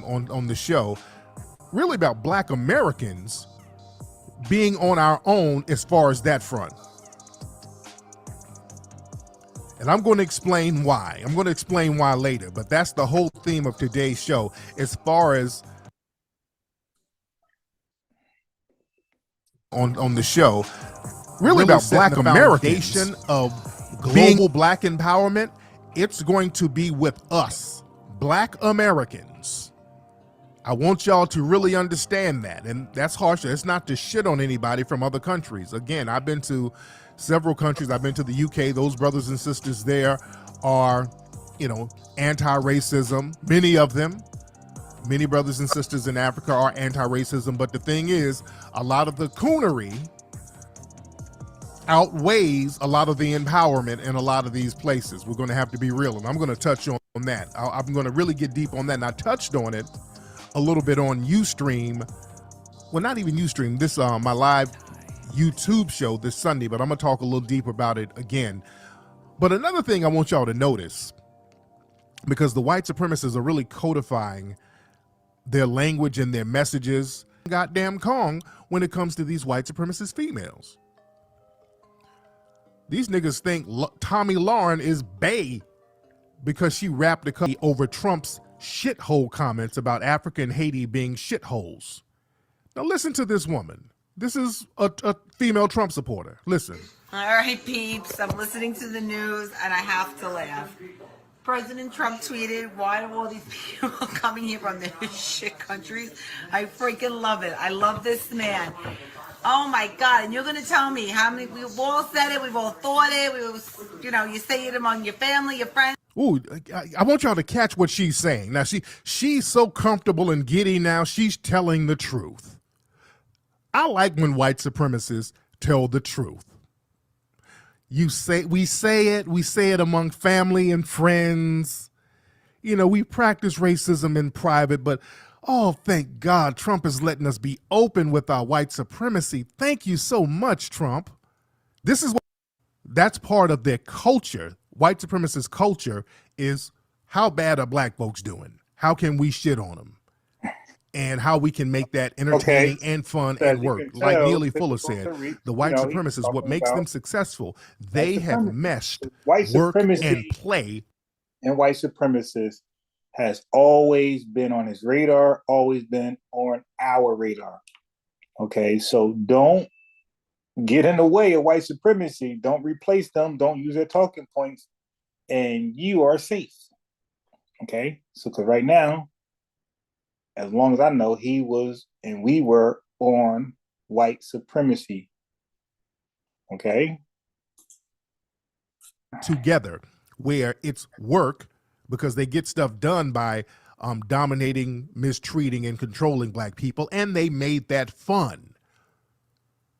on the show, really about Black Americans being on our own as far as that front. And I'm going to explain why. I'm going to explain why later, but that's the whole theme of today's show as far as on the show, really about Black Americans of global Black empowerment. It's going to be with us, Black Americans. I want y'all to really understand that. And that's harsh. It's not to shit on anybody from other countries. Again, I've been to several countries. I've been to the UK. Those brothers and sisters there are, anti-racism. Many of them. Many brothers and sisters in Africa are anti-racism. But the thing is, a lot of the coonery outweighs a lot of the empowerment in a lot of these places. We're going to have to be real. And I'm going to touch on that. I'm going to really get deep on that. And I touched on it a little bit on Ustream. Well, not even Ustream. This my live YouTube show this Sunday, but I'm gonna talk a little deeper about it again. But another thing I want y'all to notice, because the white supremacists are really codifying their language and their messages, goddamn Kong, when it comes to these white supremacist females. These niggas think Tommy Lauren is bae because she rapped a couple over Trump's shithole comments about Africa and Haiti being shitholes. Now listen to this woman. This is a female Trump supporter. Listen. All right, peeps. I'm listening to the news and I have to laugh. President Trump tweeted, "Why are all these people coming here from their shit countries?" I freaking love it. I love this man. Oh my God. And you're going to tell me how many, we've all said it, we've all thought it, you say it among your family, your friends. Ooh, I want y'all to catch what she's saying. Now, she's so comfortable and giddy now, she's telling the truth. I like when white supremacists tell the truth. We say it among family and friends. We practice racism in private, but oh, thank God Trump is letting us be open with our white supremacy. Thank you so much, Trump. That's part of their culture. White supremacist culture is how bad are Black folks doing? How can we shit on them? And how we can make that entertaining and fun and work. Like Neely Fuller said, the white supremacists, what makes them successful, they have meshed work and play. And white supremacist has always been on his radar, always been on our radar. Okay, so don't get in the way of white supremacy. Don't replace them. Don't use their talking points, and you are safe. Okay, so because right now, as long as I know, he was and we were on white supremacy. Okay, together, where it's work because they get stuff done by dominating, mistreating, and controlling Black people, and they made that fun.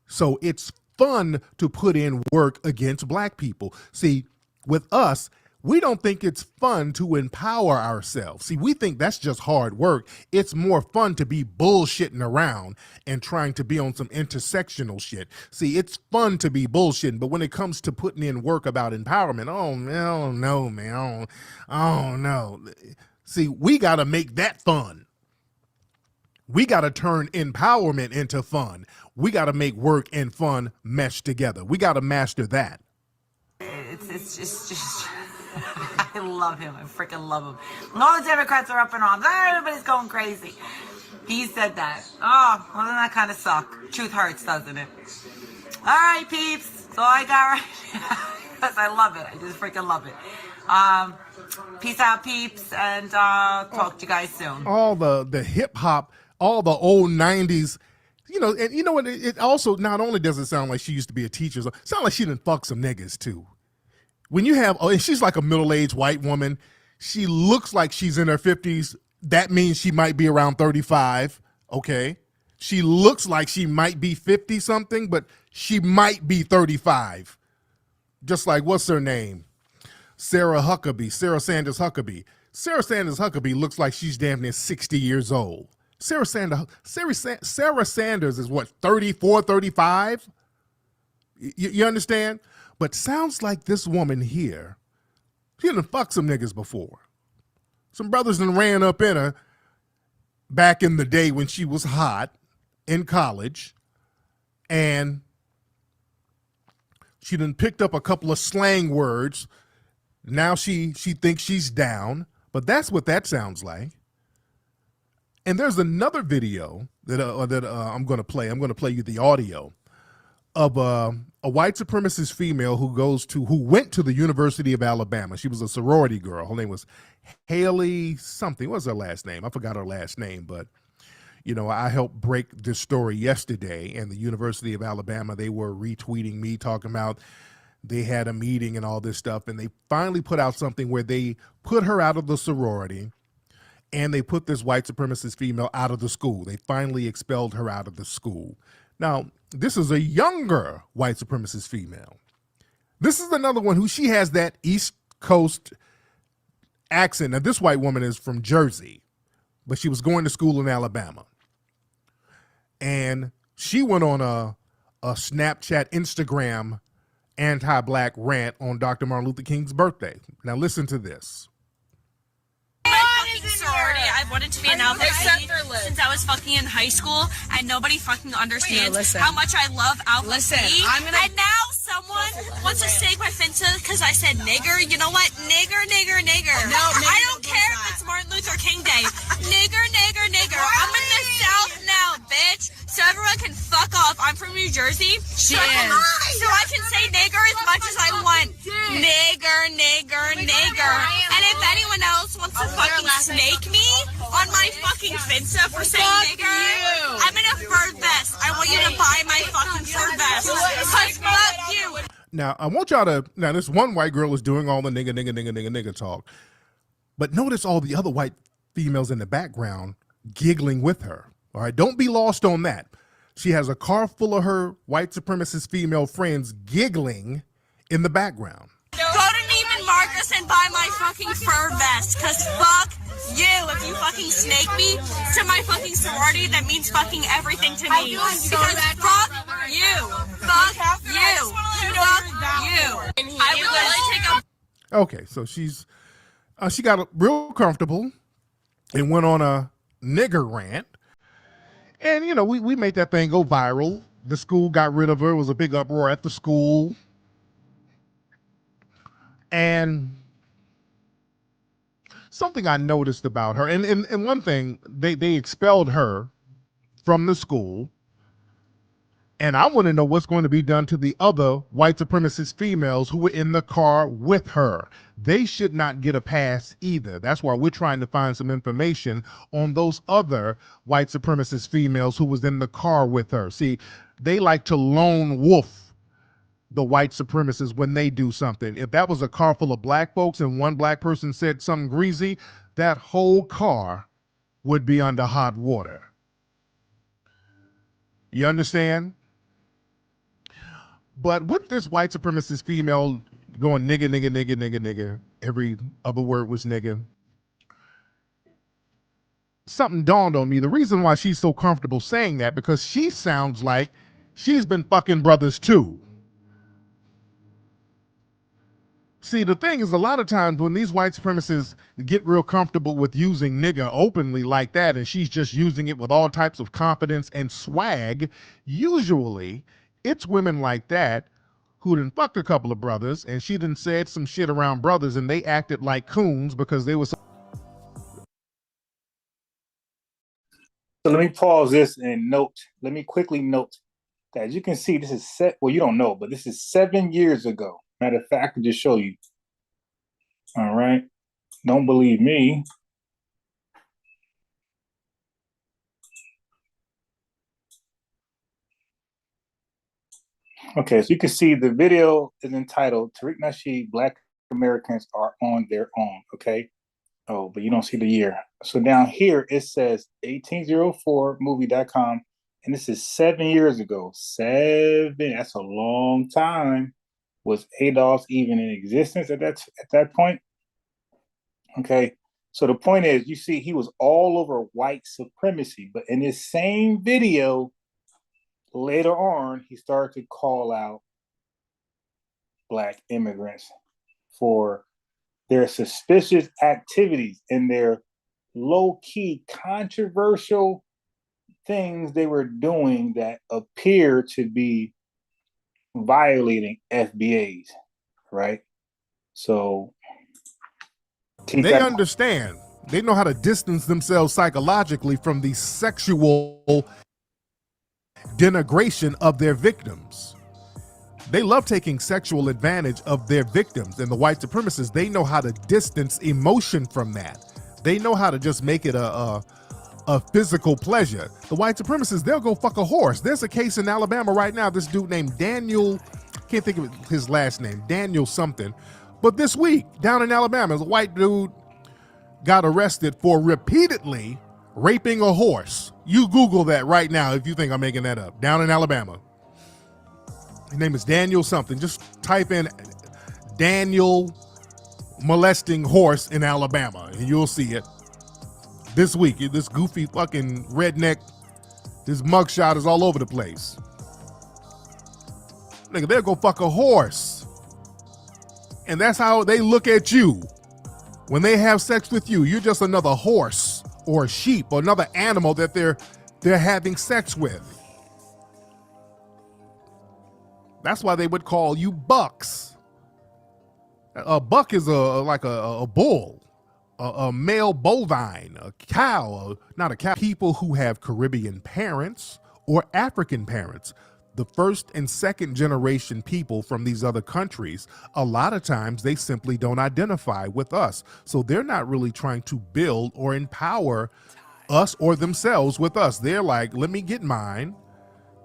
So it's fun to put in work against Black people. See, with us, we don't think it's fun to empower ourselves. See, we think that's just hard work. It's more fun to be bullshitting around and trying to be on some intersectional shit. See, it's fun to be bullshitting, but when it comes to putting in work about empowerment, oh no, man. Oh no. See, we got to make that fun. We got to turn empowerment into fun. We got to make work and fun mesh together. We got to master that. It's just I love him. I freaking love him. And all the Democrats are up in arms. Everybody's going crazy. He said that. Oh, well, then that kind of suck. Truth hurts, doesn't it? All right, peeps. That's all I got right now. Because I love it. I just freaking love it. Peace out, peeps, and talk to you guys soon. All the hip hop, all the old 90s, and you know what? It also not only does it sound like she used to be a teacher, it sounds like she done fuck some niggas too. When you have, and she's like a middle-aged white woman, she looks like she's in her 50s. That means she might be around 35, okay? She looks like she might be 50-something, but she might be 35. Just like, what's her name? Sarah Sanders Huckabee. Sarah Sanders Huckabee looks like she's damn near 60 years old. Sarah Sanders is what, 34, 35? You understand? But sounds like this woman here, she done fucked some niggas before. Some brothers done ran up in her back in the day when she was hot in college, and she done picked up a couple of slang words. Now she thinks she's down, but that's what that sounds like. And there's another video that I'm going to play. I'm going to play you the audio of a white supremacist female who went to the University of Alabama. She was a sorority girl. Her name was Haley something. What was her last name? I forgot her last name, but I helped break this story yesterday, and the University of Alabama, they were retweeting me talking about they had a meeting and all this stuff, and they finally put out something where they put her out of the sorority, and they put this white supremacist female out of the school. They finally expelled her out of the school. Now, this is a younger white supremacist female. This is another one who she has that East Coast accent. Now, this white woman is from Jersey, but she was going to school in Alabama. And she went on a Snapchat, Instagram anti-black rant on Dr. Martin Luther King's birthday. Now listen to this. Sorority. I've wanted to be an Alpha Phi since I was fucking in high school, and nobody fucking understands how much I love Alpha Phi. And now someone wants to stake my finta because I said nigger. You know what? Nigger. No, I don't care if it's Martin Luther King Day. Nigger. I'm in the South now, bitch. So everyone can fuck off. I'm from New Jersey. So I can say nigger as much as I want. Nigger. And if anyone else wants to fucking snake me on my fucking finsta for saying nigger, I'm in a fur vest. I want you to buy my fucking fur vest. Because fuck you. Now, I want y'all to, this one white girl is doing all the nigga talk, but notice all the other white females in the background giggling with her. All right, don't be lost on that. She has a car full of her white supremacist female friends giggling in the background. Go to Neiman Marcus and buy my fucking fur vest, cause fuck you. If you fucking snake me to my fucking sorority, that means fucking everything to me. Because fuck you. Fuck you. Fuck you. I would literally take a... Okay, so she got real comfortable and went on a nigger rant. And, we made that thing go viral. The school got rid of her. It was a big uproar at the school. And something I noticed about her, and one thing, they expelled her from the school. And I want to know what's going to be done to the other white supremacist females who were in the car with her. They should not get a pass either. That's why we're trying to find some information on those other white supremacist females who was in the car with her. See, they like to lone wolf the white supremacists when they do something. If that was a car full of black folks and one black person said something greasy, that whole car would be under hot water. You understand? But with this white supremacist female going nigga, every other word was nigga, something dawned on me. The reason why she's so comfortable saying that, because she sounds like she's been fucking brothers too. See, the thing is, a lot of times when these white supremacists get real comfortable with using nigga openly like that, and she's just using it with all types of confidence and swag, usually it's women like that who done fucked a couple of brothers, and she done said some shit around brothers, and they acted like coons because they were so... So let me pause this and let me quickly note that, as you can see, this is you don't know, but this is 7 years ago. Matter of fact, I can just show you. All right. Don't believe me. Okay, so you can see the video is entitled Tariq Nasheed, Black Americans Are on Their Own. Okay. Oh, but you don't see the year. So down here it says 1804movie.com, and this is 7 years ago. That's a long time. Was Adolf even in existence at that point? Okay. So the point is, you see, he was all over white supremacy, but in this same video, later on, he started to call out Black immigrants for their suspicious activities and their low-key controversial things they were doing that appear to be violating FBAs, right? So they understand. They know how to distance themselves psychologically from the sexual denigration of their victims. They love taking sexual advantage of their victims, and the white supremacists, they know how to distance emotion from that. They know how to just make it a physical pleasure. The white supremacists, they'll go fuck a horse. There's a case in Alabama right now, this dude named Daniel, can't think of his last name, Daniel something. But this week, down in Alabama, a white dude got arrested for repeatedly raping a horse. You Google that right now if you think I'm making that up. Down in Alabama. His name is Daniel something. Just type in Daniel molesting horse in Alabama and you'll see it. This week, this goofy fucking redneck, his mugshot is all over the place. Nigga, they'll go fuck a horse. And that's how they look at you. When they have sex with you, you're just another horse or a sheep or another animal that they're having sex with. That's why they would call you bucks. A buck is like a bull, a male bovine, a cow, not a cow. People who have Caribbean parents or African parents, the first and second generation people from these other countries, a lot of times they simply don't identify with us. So they're not really trying to build or empower us or themselves with us. They're like, let me get mine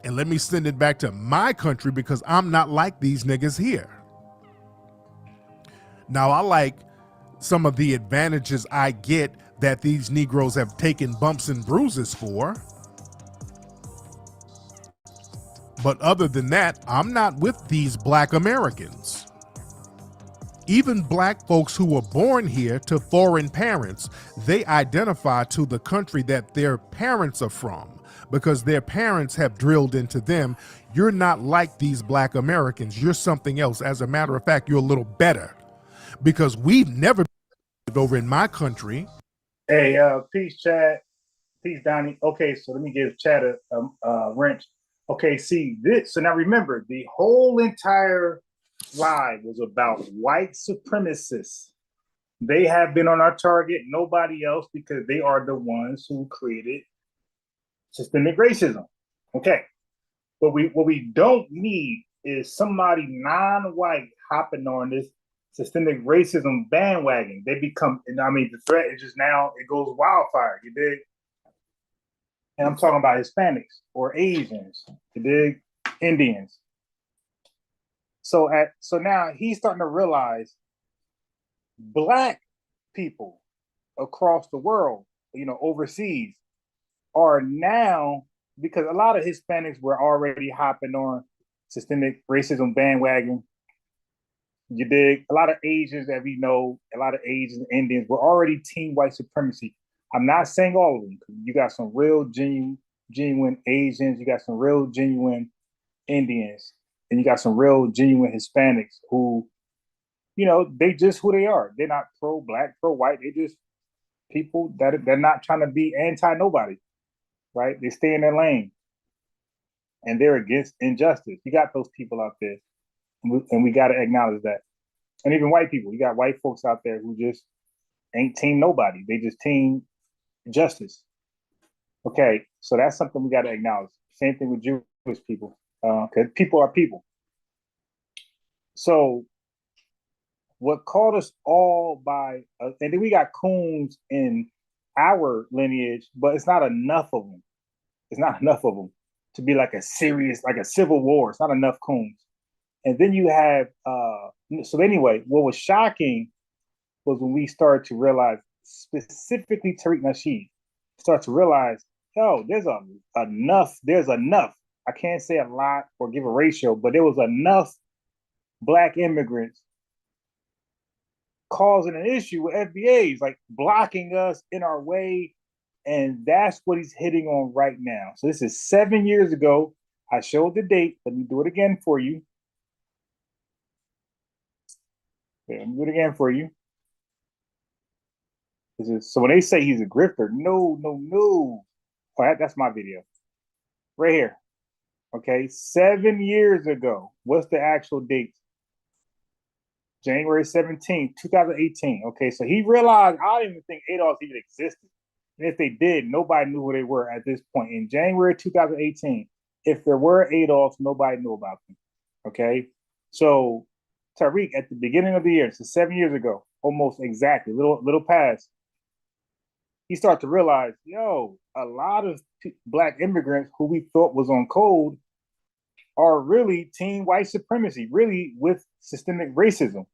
and let me send it back to my country because I'm not like these niggas here. Now, I like some of the advantages I get that these Negroes have taken bumps and bruises for. But other than that, I'm not with these black Americans. Even black folks who were born here to foreign parents, they identify to the country that their parents are from because their parents have drilled into them, you're not like these black Americans, you're something else. As a matter of fact, you're a little better because we've never been over in my country. Hey, peace, Chad. Peace, Donnie. Okay, so let me give Chad a wrench. Okay, see this. So now remember, the whole entire live was about white supremacists. They have been on our target, nobody else, because they are the ones who created systemic racism. Okay, but what we don't need is somebody non-white hopping on this systemic racism bandwagon. They become, I mean, the threat is just now, it goes wildfire, you dig? And I'm talking about Hispanics or Asians, you dig? Indians. So now he's starting to realize black people across the world, overseas, are now, because a lot of Hispanics were already hopping on systemic racism bandwagon. You dig? A lot of Asians that we know, a lot of Asians and Indians were already team white supremacy. I'm not saying all of them. You got some real genuine Asians, you got some real genuine Indians, and you got some real genuine Hispanics who, they just who they are. They're not pro-black, pro-white. They just people that they're not trying to be anti-nobody, right? They stay in their lane, and they're against injustice. You got those people out there, and we got to acknowledge that. And even white people, you got white folks out there who just ain't team nobody. They just team justice. Okay, so that's something we got to acknowledge. Same thing with Jewish people, because people are people. So what caught us all by, and then we got coons in our lineage, but it's not enough of them. It's not enough of them to be like a serious, like a civil war. It's not enough coons. And then you have, so anyway, what was shocking was when we started to realize, specifically Tariq Nasheed, start to realize, there's enough. I can't say a lot or give a ratio, but there was enough black immigrants causing an issue with FBAs, like blocking us in our way. And that's what he's hitting on right now. So this is 7 years ago. I showed the date. Let me do it again for you. Okay, let me do it again for you. So when they say he's a grifter, no. Oh, that's my video. Right here. Okay, 7 years ago. What's the actual date? January 17th, 2018. Okay, so he realized I don't even think ADOS even existed. And if they did, nobody knew who they were at this point. In January 2018, if there were ADOS, nobody knew about them. Okay, so Tariq, at the beginning of the year, so 7 years ago, almost exactly, little past, he started to realize, yo, a lot of Black immigrants who we thought was on code are really team white supremacy, really with systemic racism.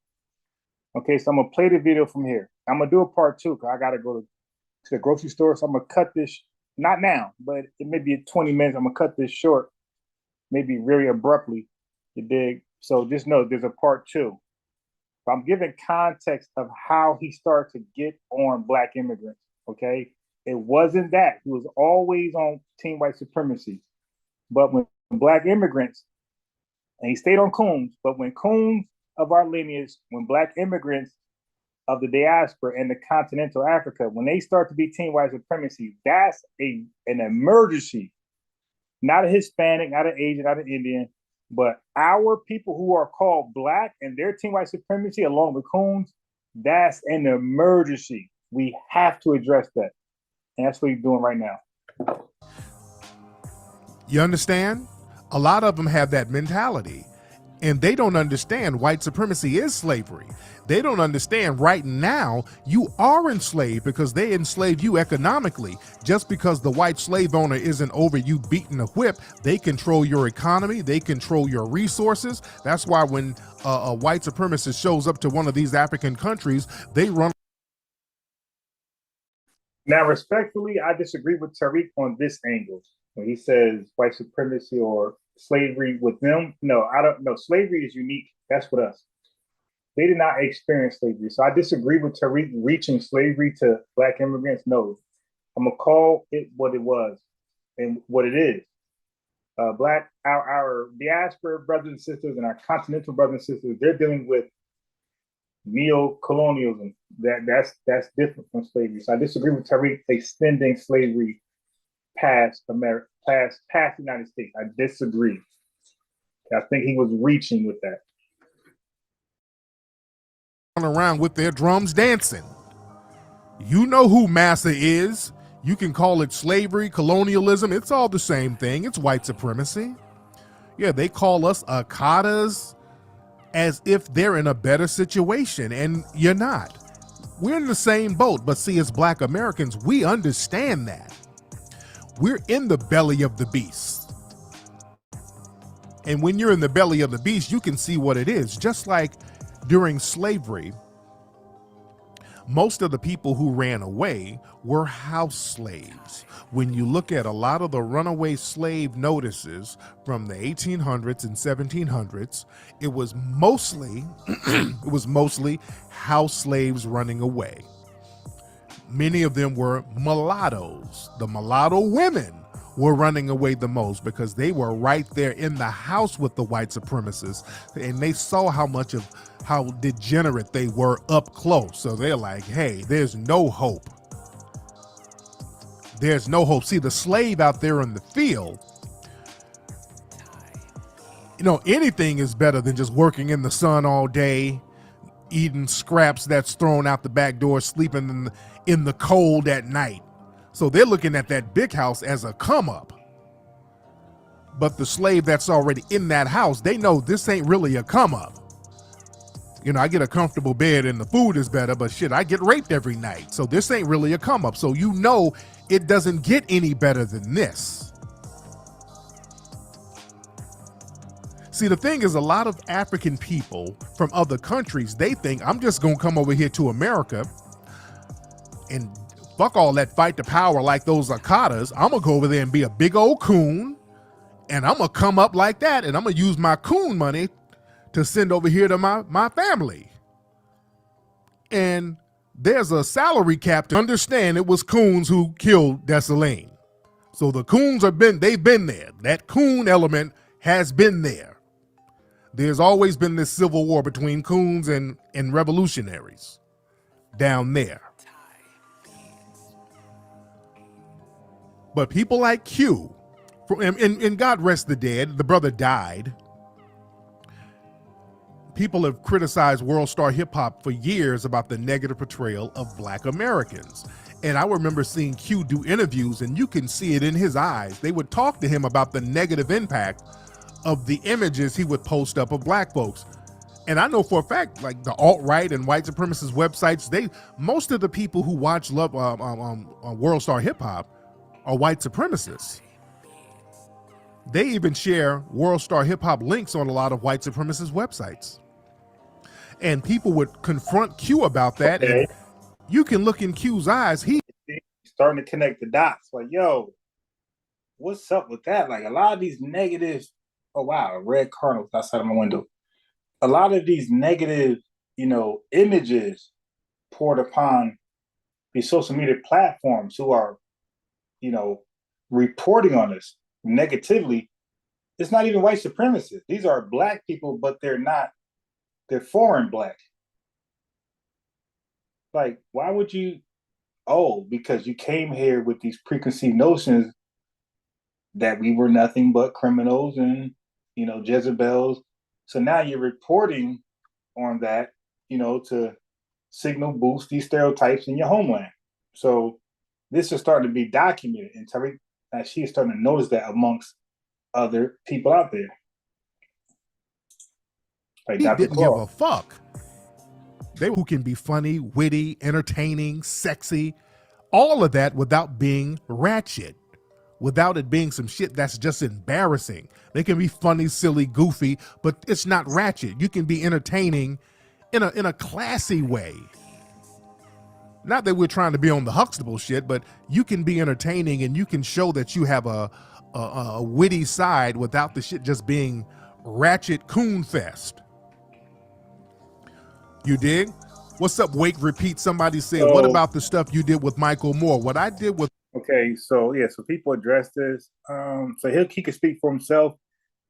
Okay, so I'm gonna play the video from here. I'm gonna do a part 2 because I gotta go to the grocery store. So I'm gonna cut this, not now, but it may be 20 minutes. I'm gonna cut this short, maybe really abruptly. You dig? So just know there's a part 2. So I'm giving context of how he started to get on Black immigrants. Okay, it wasn't that he was always on team white supremacy, but when Black immigrants, and he stayed on coons, but when coons of our lineage, when Black immigrants of the diaspora and the continental Africa, when they start to be team white supremacy, that's an emergency. Not a Hispanic, not an Asian, not an Indian, but our people who are called Black and their team white supremacy along with coons, that's an emergency. We have to address that. And that's what he's doing right now. You understand? A lot of them have that mentality, and they don't understand white supremacy is slavery. They don't understand right now you are enslaved because they enslaved you economically. Just because the white slave owner isn't over you beating a whip, they control your economy, they control your resources. That's why when a white supremacist shows up to one of these African countries, they run. Now, respectfully, I disagree with Tariq on this angle. When he says white supremacy or slavery with them, no, I don't know. Slavery is unique. That's with us. They did not experience slavery. So I disagree with Tariq reaching slavery to Black immigrants. No, I'm going to call it what it was and what it is. Our diaspora brothers and sisters and our continental brothers and sisters, they're dealing with neo-colonialism. That's different from slavery. So I disagree with Tariq extending slavery past America, past the United States. I disagree. I think he was reaching with that. Around with their drums dancing. You know who massa is. You can call it slavery, colonialism. It's all the same thing. It's white supremacy. Yeah, they call us Akadas as if they're in a better situation, and you're not. We're in the same boat, but see, as Black Americans, we understand that. We're in the belly of the beast. And when you're in the belly of the beast, you can see what it is. Just like during slavery, most of the people who ran away were house slaves. When you look at a lot of the runaway slave notices from the 1800s and 1700s, it was mostly house slaves running away. Many of them were mulattoes. The mulatto women were running away the most because they were right there in the house with the white supremacists, and they saw how degenerate they were up close. So they're like, hey, there's no hope. There's no hope. See, the slave out there in the field, anything is better than just working in the sun all day, eating scraps that's thrown out the back door, sleeping in the cold at night. So they're looking at that big house as a come up. But the slave that's already in that house, they know this ain't really a come up. I get a comfortable bed and the food is better, but shit, I get raped every night. So this ain't really a come up. So it doesn't get any better than this. See, the thing is, a lot of African people from other countries, they think I'm just gonna come over here to America and fuck all that fight to power like those Akadas. I'm gonna go over there and be a big old coon, and I'm gonna come up like that, and I'm gonna use my coon money to send over here to my family. And there's a salary cap to understand it was coons who killed Dessalines. So the coons they've been there. That coon element has been there. There's always been this civil war between coons and revolutionaries down there. But people like Q, and God rest the dead, the brother died. People have criticized World Star Hip Hop for years about the negative portrayal of Black Americans. And I remember seeing Q do interviews, and you can see it in his eyes. They would talk to him about the negative impact of the images he would post up of Black folks. And I know for a fact, like the alt-right and white supremacist websites, most of the people who watch World Star Hip Hop are white supremacists. They even share World Star Hip Hop links on a lot of white supremacist websites. And people would confront Q about that. Okay. And you can look in Q's eyes. He's starting to connect the dots. Like, yo, what's up with that? Like a lot of these negative, oh wow, a red cardinal outside of my window. A lot of these negative, images poured upon these social media platforms who are, reporting on us negatively. It's not even white supremacists. These are Black people, but they're not. They're foreign Black. Like, why would you? Oh, because you came here with these preconceived notions that we were nothing but criminals and, Jezebels. So now you're reporting on that, to signal boost these stereotypes in your homeland. So this is starting to be documented, and Tariq, she is starting to notice that amongst other people out there. Like he Dr. didn't give a fuck. They who can be funny, witty, entertaining, sexy, all of that without being ratchet, without it being some shit that's just embarrassing. They can be funny, silly, goofy, but it's not ratchet. You can be entertaining in a classy way. Not that we're trying to be on the Huxtable shit, but you can be entertaining and you can show that you have a witty side without the shit just being ratchet coon fest. You dig? What's up, Wake Repeat? Somebody said, what about the stuff you did with Michael Moore? What I did with... Okay, so people address this. So he can speak for himself,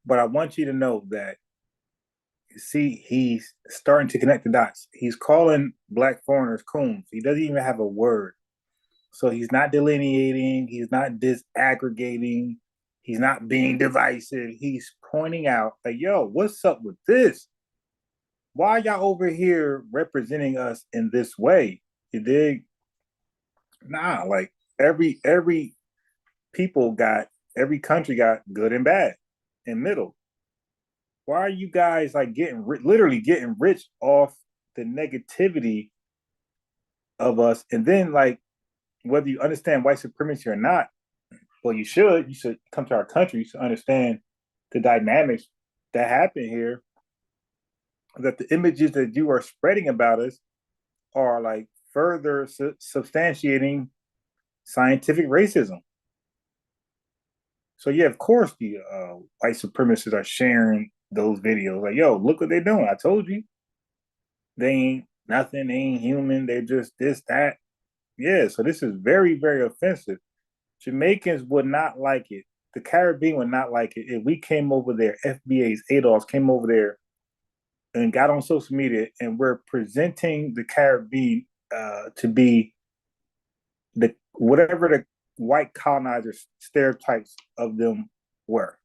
but I want you to know that, see, he's starting to connect the dots. He's calling Black foreigners coons. He doesn't even have a word. So he's not delineating. He's not disaggregating. He's not being divisive. He's pointing out, like, yo, what's up with this? Why are y'all over here representing us in this way? You dig? Nah, like every country got good and bad and middle. Why are you guys like literally getting rich off the negativity of us? And then, like, whether you understand white supremacy or not, well, you should come to our country to understand the dynamics that happen here. That the images that you are spreading about us are like further substantiating scientific racism. So yeah, of course the white supremacists are sharing those videos. Like, yo, look what they're doing. I told you. They ain't nothing. They ain't human. They're just this, that. Yeah, so this is very, very offensive. Jamaicans would not like it. The Caribbean would not like it if we came over there, FBAs, ADOS came over there and got on social media and we're presenting the Caribbean to be whatever the white colonizers stereotypes of them were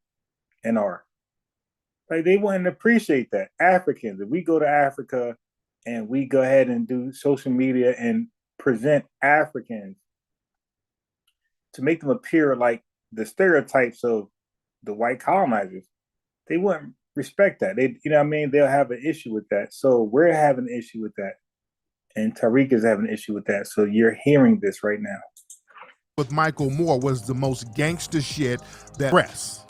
and are. Like, they wouldn't appreciate that. Africans, if we go to Africa and we go ahead and do social media and present Africans to make them appear like the stereotypes of the white colonizers, they wouldn't respect that. They, they'll have an issue with that. So we're having an issue with that. And Tariq is having an issue with that. So you're hearing this right now. With Michael Moore was the most gangster shit that press.